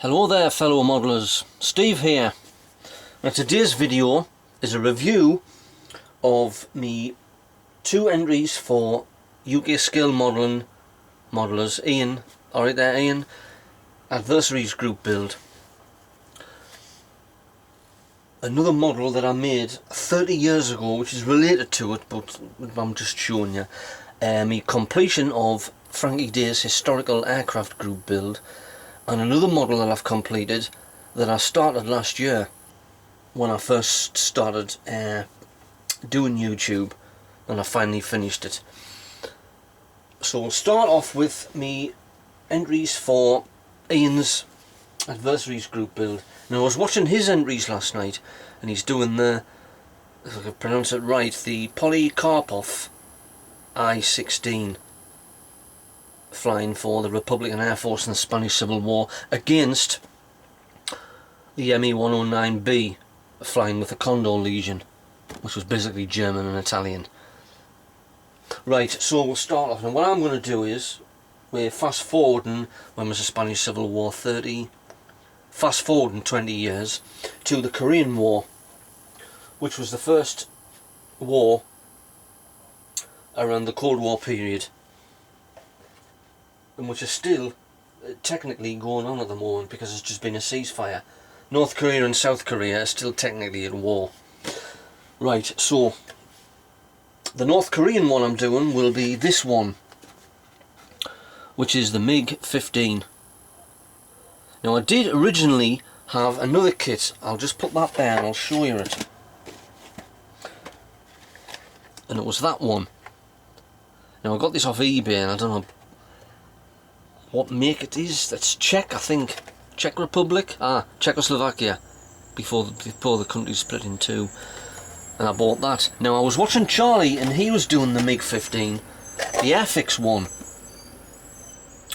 Hello there fellow modellers, Steve here. Now today's video is a review of me 2 entries for UK Scale Modelling Modellers Ian, alright there Ian, Adversaries group build. Another model that I made 30 years ago which is related to it, but I'm just showing you. My completion of Frankie Day's historical aircraft group build, and another model that I've completed that I started last year when I first started doing YouTube, and I finally finished it. So we'll start off with me entries for Ian's Adversaries group build. Now I was watching his entries last night and he's doing the, if I can pronounce it right, the Polikarpov I-16, flying for the Republican Air Force in the Spanish Civil War against the Me-109B, flying with the Condor Legion, which was basically German and Italian. Right, so we'll start off, and what I'm going to do is, we're fast forwarding when was the Spanish Civil War, fast forwarding 20 years to the Korean War, which was the first war around the Cold War period, and which is still technically going on at the moment because it's just been a ceasefire. North Korea and South Korea are still technically at war. Right, so the North Korean one I'm doing will be this one, which is the MiG-15. Now I did originally have another kit, I'll just put that there and I'll show you it. And it was that one. Now I got this off eBay and I don't know what make it is. That's Czech, I think. Czech Republic? Czechoslovakia. Before the country split in two. And I bought that. Now I was watching Charlie and he was doing the MiG-15, the Airfix one.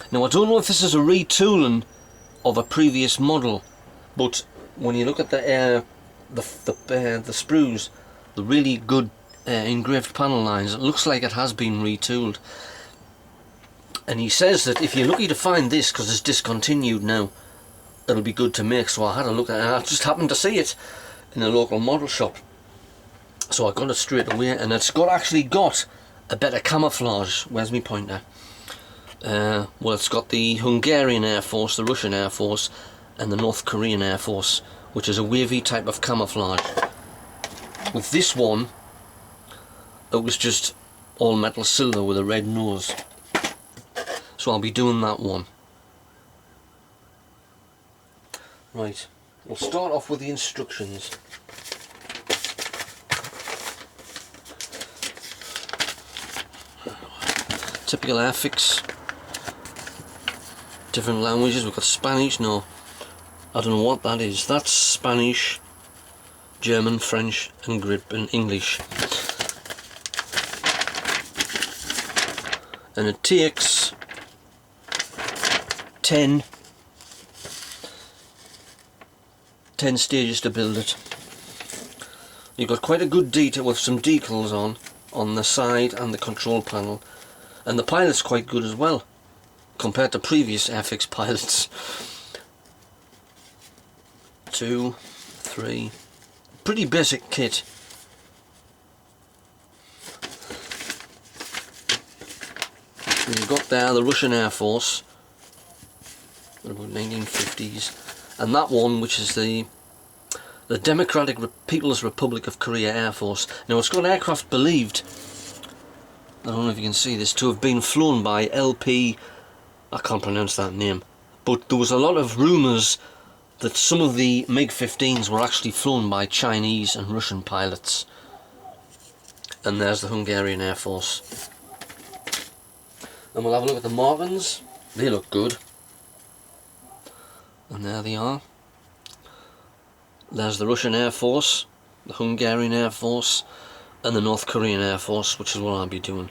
Now I don't know if this is a retooling of a previous model, but when you look at the sprues, the really good engraved panel lines, it looks like it has been retooled. And he says that if you're lucky to find this, because it's discontinued now, it'll be good to make. So I had a look at it and I just happened to see it in a local model shop, so I got it straight away. And it's actually got a better camouflage. Where's my pointer? Well, it's got the Hungarian Air Force, the Russian Air Force and the North Korean Air Force, which is a wavy type of camouflage. With this one, it was just all metal silver with a red nose. So I'll be doing that one. Right, we'll start off with the instructions. Typical Airfix. Different languages, we've got Spanish, no, I don't know what that is. That's Spanish, German, French and English. And it takes 10 stages to build it. You've got quite a good detail with some decals on the side and the control panel, and the pilot's quite good as well compared to previous Airfix pilots. 2, 3, pretty basic kit. And you've got there the Russian Air Force, about 1950s, and that one which is the Democratic People's Republic of Korea Air Force. Now it's got aircraft believed, I don't know if you can see this, to have been flown by LP, I can't pronounce that name, but there was a lot of rumours that some of the MiG-15s were actually flown by Chinese and Russian pilots. And there's the Hungarian Air Force. And we'll have a look at the markings. They look good. And there they are. There's the Russian Air Force, the Hungarian Air Force and the North Korean Air Force, which is what I'll be doing.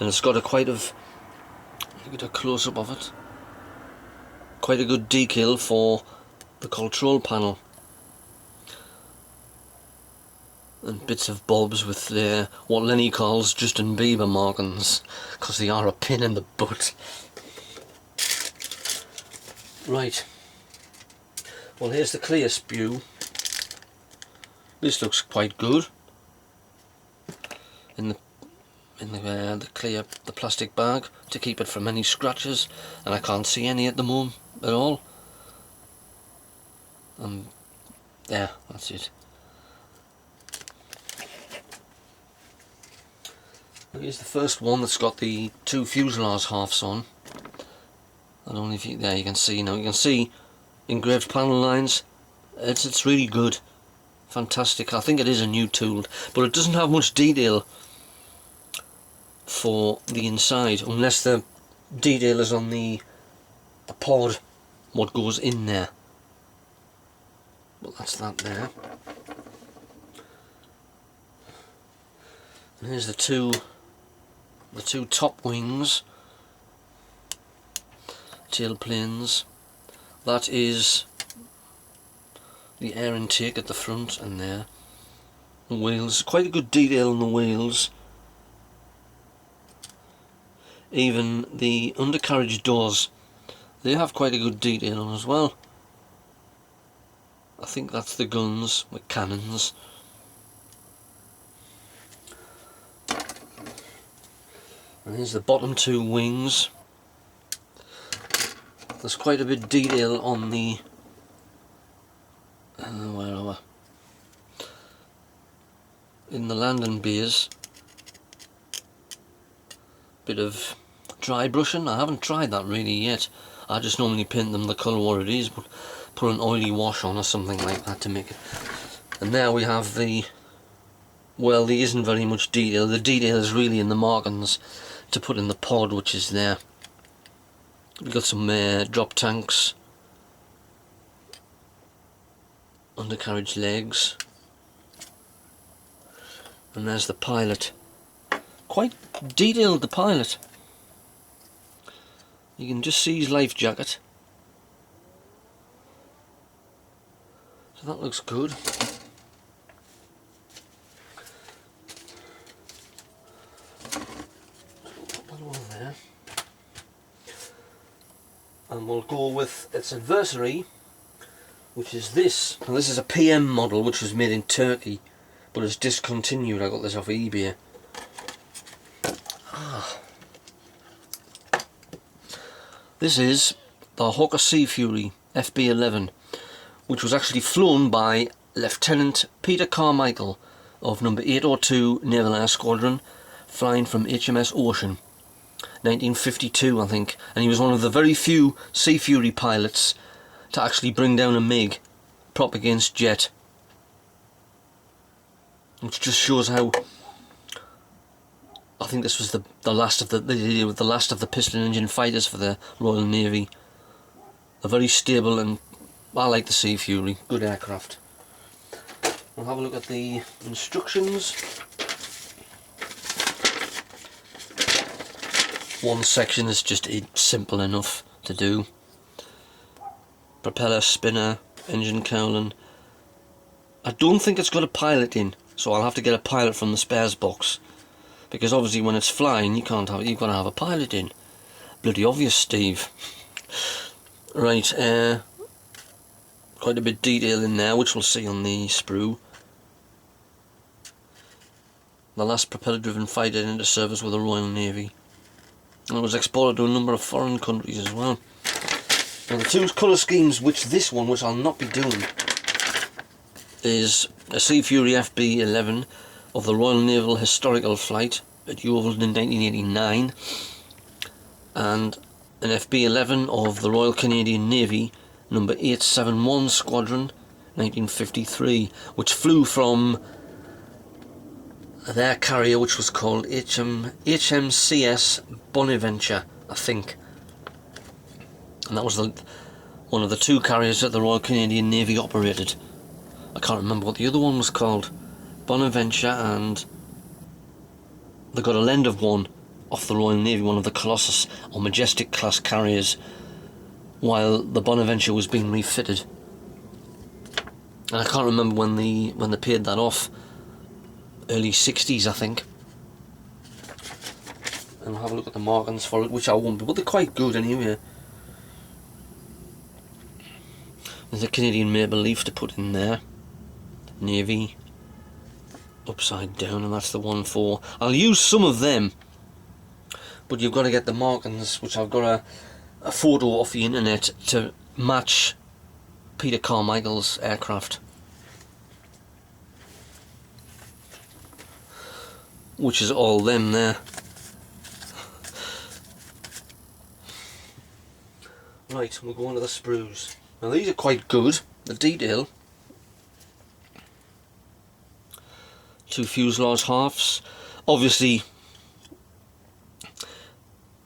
And it's got look at a close-up of it. Quite a good decal for the control panel. And bits of bobs with what Lenny calls Justin Bieber markings, because they are a pain in the butt. Right, Well, here's the clear spew. This looks quite good. In the clear, the plastic bag to keep it from any scratches, and I can't see any at the moment at all. Yeah, that's it. Here's the first one that's got the two fuselage halves on. I don't know if you, there you can see now. You can see engraved panel lines. It's really good, fantastic. I think it is a new tool, but it doesn't have much detail for the inside, unless the detail is on the pod, what goes in there. But that's that there. And here's the two top wings, tail planes. That is the air intake at the front and there. The wheels, quite a good detail on the wheels. Even the undercarriage doors, they have quite a good detail on as well. I think that's the guns with cannons. And here's the bottom two wings. There's quite a bit of detail on the where are we? In the landing bays. Bit of dry brushing. I haven't tried that really yet. I just normally paint them the colour what it is, but put an oily wash on or something like that to make it. And there we have the, well, there isn't very much detail. The detail is really in the markings to put in the pod, which is there. We've got some drop tanks, undercarriage legs, and there's the pilot. Quite detailed, the pilot. You can just see his life jacket. So that looks good. Put that on there. And we'll go with its adversary, which is this. And this is a PM model which was made in Turkey, but it's discontinued. I got this off eBay. This is the Hawker Sea Fury FB-11, which was actually flown by Lieutenant Peter Carmichael of number 802 Naval Air Squadron, flying from HMS Ocean, 1952 I think, and he was one of the very few Sea Fury pilots to actually bring down a MiG prop against jet, which just shows how, I think this was the last of the last of the piston engine fighters for the Royal Navy. A very stable, and I like the Sea Fury, good aircraft. We'll have a look at the instructions. One section is just simple enough to do. Propeller, spinner, engine cowling. I don't think it's got a pilot in, so I'll have to get a pilot from the spares box. Because obviously when it's flying, you've got to have a pilot in. Bloody obvious, Steve. Right, quite a bit of detail in there, which we'll see on the sprue. The last propeller-driven fighter into service with the Royal Navy. And it was exported to a number of foreign countries as well. Now the two colour schemes, which I'll not be doing, is a Sea Fury FB-11 of the Royal Naval Historical Flight at Yeovil in 1989, and an FB-11 of the Royal Canadian Navy number 871 Squadron 1953, which flew from their carrier, which was called HMCS Bonaventure, I think, and that was one of the two carriers that the Royal Canadian Navy operated. I can't remember what the other one was called. Bonaventure, and they got a lend of one off the Royal Navy, one of the Colossus or Majestic class carriers, while the Bonaventure was being refitted. And I can't remember when they paid that off. Early 60s, I think. And we'll have a look at the markings for it, which I won't be, but they're quite good anyway. There's a Canadian maple leaf to put in there. Navy. Upside down, and that's the one for... I'll use some of them, but you've got to get the markings, which I've got a photo off the internet to match Peter Carmichael's aircraft, which is all them there. Right, we'll go on to the sprues. Now these are quite good, the detail. 2 fuselage halves. Obviously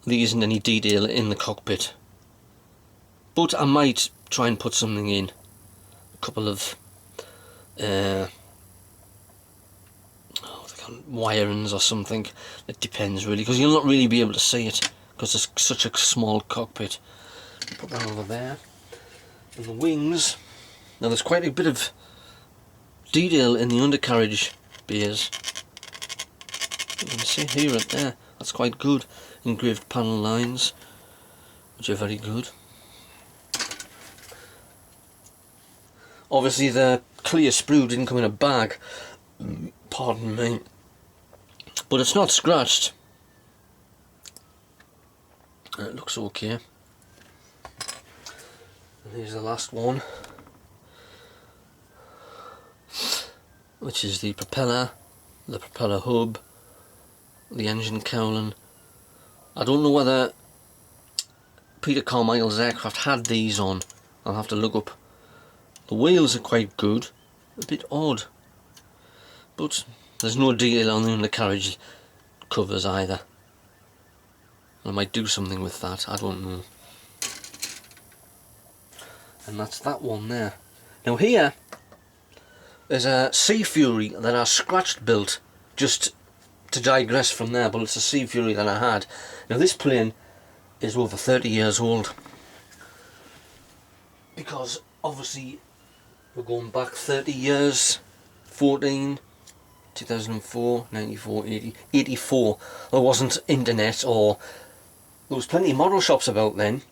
there isn't any detail in the cockpit, but I might try and put something in. A couple of wirings or something. It depends really, because you'll not really be able to see it because it's such a small cockpit. Put that over there. And the wings, now there's quite a bit of detail in the undercarriage bays. You can see here and there, that's quite good. Engraved panel lines, which are very good. Obviously the clear sprue didn't come in a bag, pardon me, but it's not scratched. It looks okay. And here's the last one, which is the propeller hub, the engine cowling. I don't know whether Peter Carmichael's aircraft had these on. I'll have to look up. The wheels are quite good, a bit odd, but there's no detail on the undercarriage covers either. I might do something with that, I don't know. And that's that one there. Now here there's a Sea Fury that I scratched built, just to digress from there, but it's a Sea Fury that I had. Now this plane is over 30 years old, because obviously we're going back 30 years, 2004, 94, 80, 84. There wasn't internet, or there was plenty of model shops about then,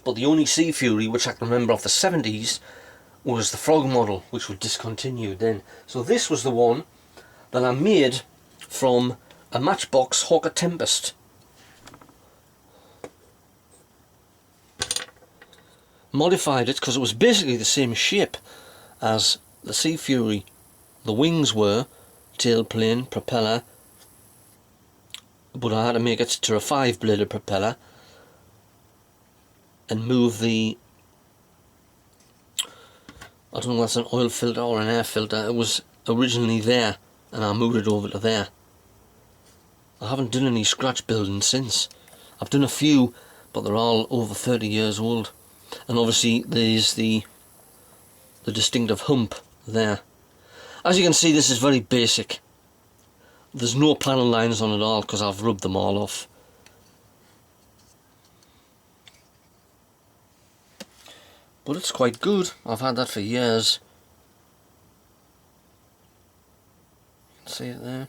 but the only Sea Fury which I can remember off the 70s was the Frog model, which was discontinued then. So this was the one that I made from a Matchbox Hawker Tempest. Modified it because it was basically the same shape as the Sea Fury. The wings were tailplane, propeller, but I had to make it to a 5-bladed propeller and move the, I don't know if that's an oil filter or an air filter. It was originally there and I moved it over to there. I haven't done any scratch building since. I've done a few, but they're all over 30 years old. And obviously there's the distinctive hump there. As you can see, this is very basic. There's no panel lines on it all because I've rubbed them all off. But it's quite good. I've had that for years. You can see it there.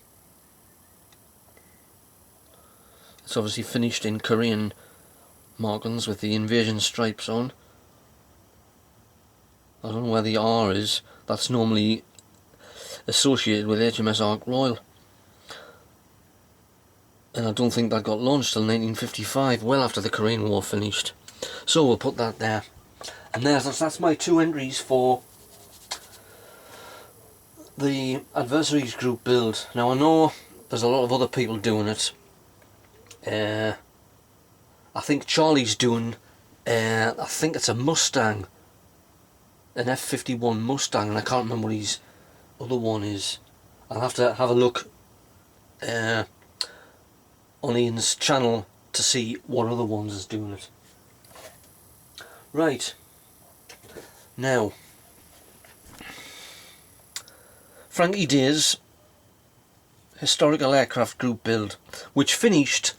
It's obviously finished in Korean markings with the invasion stripes on. I don't know where the R is. That's normally associated with HMS Ark Royal. And I don't think that got launched till 1955, well after the Korean War finished. So we'll put that there. And that's my 2 entries for the Adversaries group build. Now I know there's a lot of other people doing it. I think Charlie's doing, I think it's a Mustang, an F-51 Mustang, and I can't remember what his other one is. I'll have to have a look on Ian's channel to see what other ones is doing it. Right, now Frankie Day's historical aircraft group build, which finished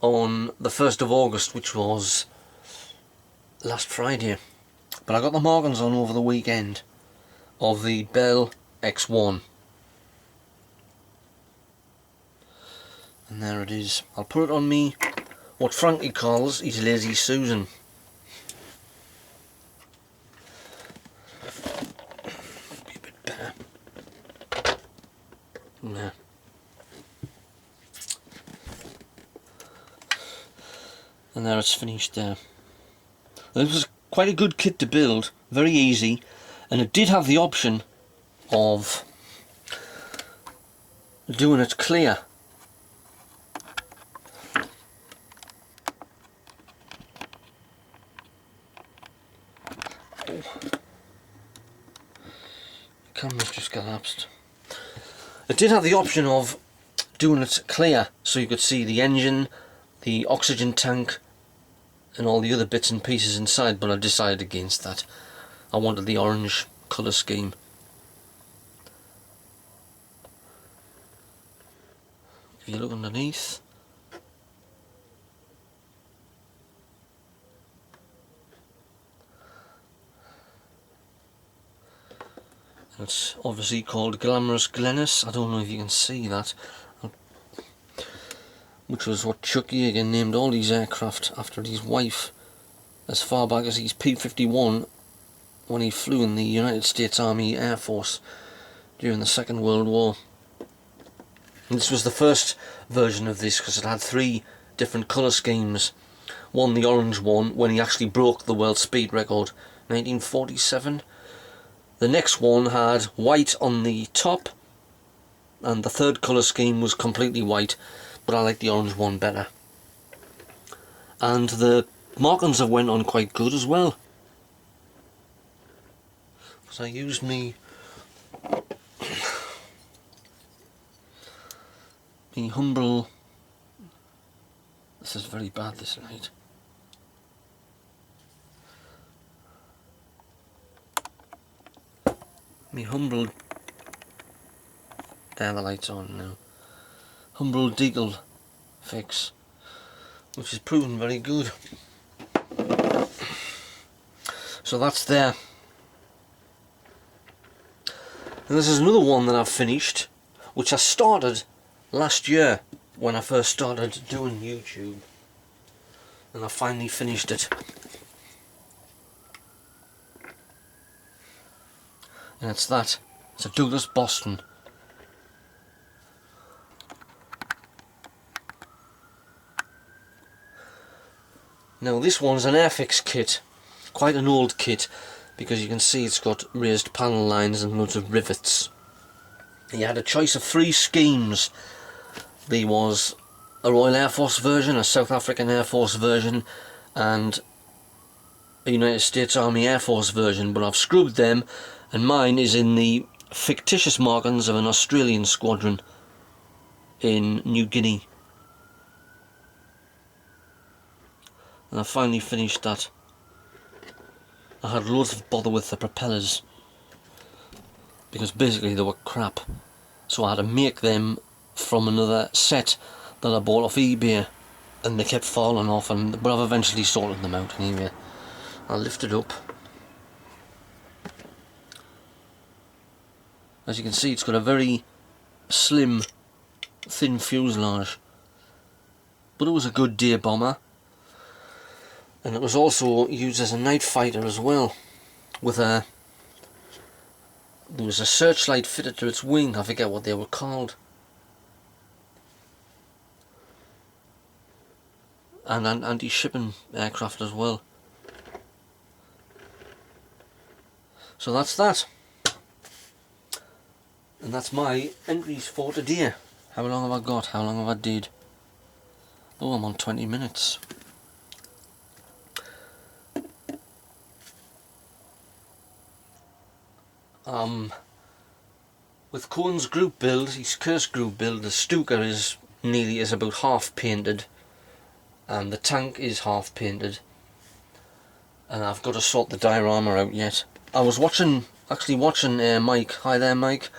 on the 1st of August, which was last Friday, but I got the markings on over the weekend of the Bell X1, and there it is. I'll put it on me, what Frankie calls his Lazy Susan. Yeah. And there it's finished there. This was quite a good kit to build, very easy, and it did have the option of doing it clear. Oh. The camera's just collapsed. It did have the option of doing it clear, so you could see the engine, the oxygen tank, and all the other bits and pieces inside, but I decided against that. I wanted the orange colour scheme. If you look underneath, it's obviously called Glamorous Glennis. I don't know if you can see that, which was what Chuck Yeager named all these aircraft after his wife, as far back as his P-51 when he flew in the United States Army Air Force during the Second World War. And this was the first version of this because it had 3 different colour schemes. One, the orange one, when he actually broke the world speed record, 1947. The next one had white on the top, and the third colour scheme was completely white, but I like the orange one better. And the markings have went on quite good as well, because I used me humble. This is very bad this night. Me humble. There, the light's on now. Humble Deagle fix, which has proven very good. So that's there. And this is another one that I've finished, which I started last year when I first started doing YouTube, and I finally finished it. And it's that. It's a Douglas Boston. Now this one's an Airfix kit, quite an old kit, because you can see it's got raised panel lines and loads of rivets. You had a choice of 3 schemes. There was a Royal Air Force version, a South African Air Force version, and a United States Army Air Force version, but I've scrubbed them, and mine is in the fictitious markings of an Australian squadron in New Guinea. And I finally finished that. I had loads of bother with the propellers, because basically they were crap, so I had to make them from another set that I bought off eBay, and they kept falling off, but I've eventually sorted them out anyway. I'll lift it up. As you can see, it's got a very slim, thin fuselage, but it was a good day bomber, and it was also used as a night fighter as well, with there was a searchlight fitted to its wing. I forget what they were called, and an anti-shipping aircraft as well. So that's that. And that's my entries for today. How long have I got? How long have I did? Oh, I'm on 20 minutes. With Cohen's group build, his Curse group build, the Stuka is about half painted, and the tank is half painted, and I've got to sort the diorama out yet. I was actually watching Mike. Hi there, Mike.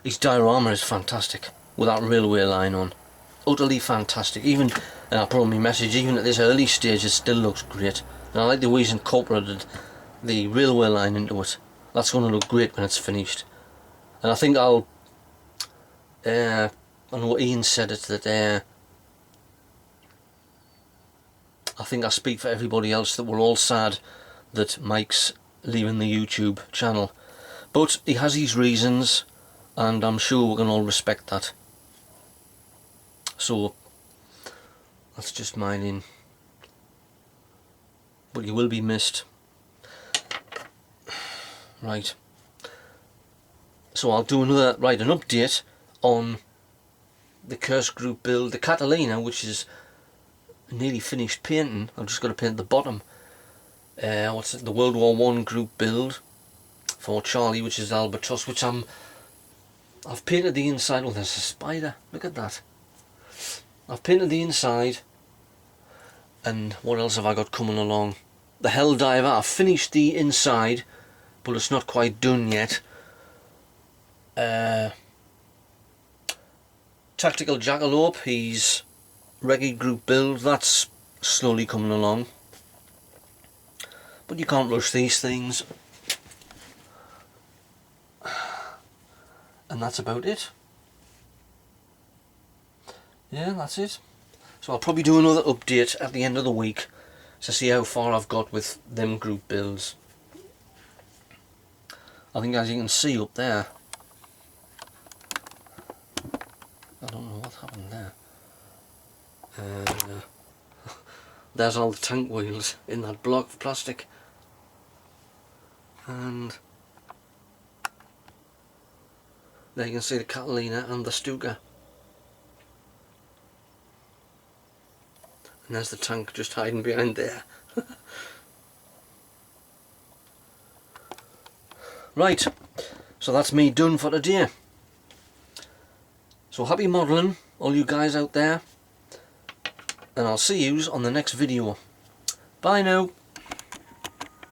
His diorama is fantastic, with that railway line on. Utterly fantastic. Even, and I put on my message, even at this early stage it still looks great. And I like the way he's incorporated the railway line into it. That's going to look great when it's finished. And I think I know Ian said it, that I think I speak for everybody else that we're all sad that Mike's leaving the YouTube channel. But he has his reasons, and I'm sure we can all respect that. So that's just mine in, but you will be missed. Right, so I'll do an update on the Curse Group build, the Catalina, which is nearly finished painting. I've just got to paint the bottom. What's it, the World War I group build for Charlie, which is Albatross, which I've painted the inside. Oh, there's a spider, look at that. I've painted the inside, and what else have I got coming along? The Helldiver, I've finished the inside, but it's not quite done yet. Tactical Jackalope, he's Reggae group build, that's slowly coming along. But you can't rush these things. And that's about it. Yeah, that's it. So I'll probably do another update at the end of the week to see how far I've got with them group builds. I think, as you can see up there, I don't know what happened there. There's all the tank wheels in that block of plastic, and there you can see the Catalina and the Stuka, and there's the tank just hiding behind there. Right, so that's me done for today. So happy modelling, all you guys out there, and I'll see yous on the next video. Bye now.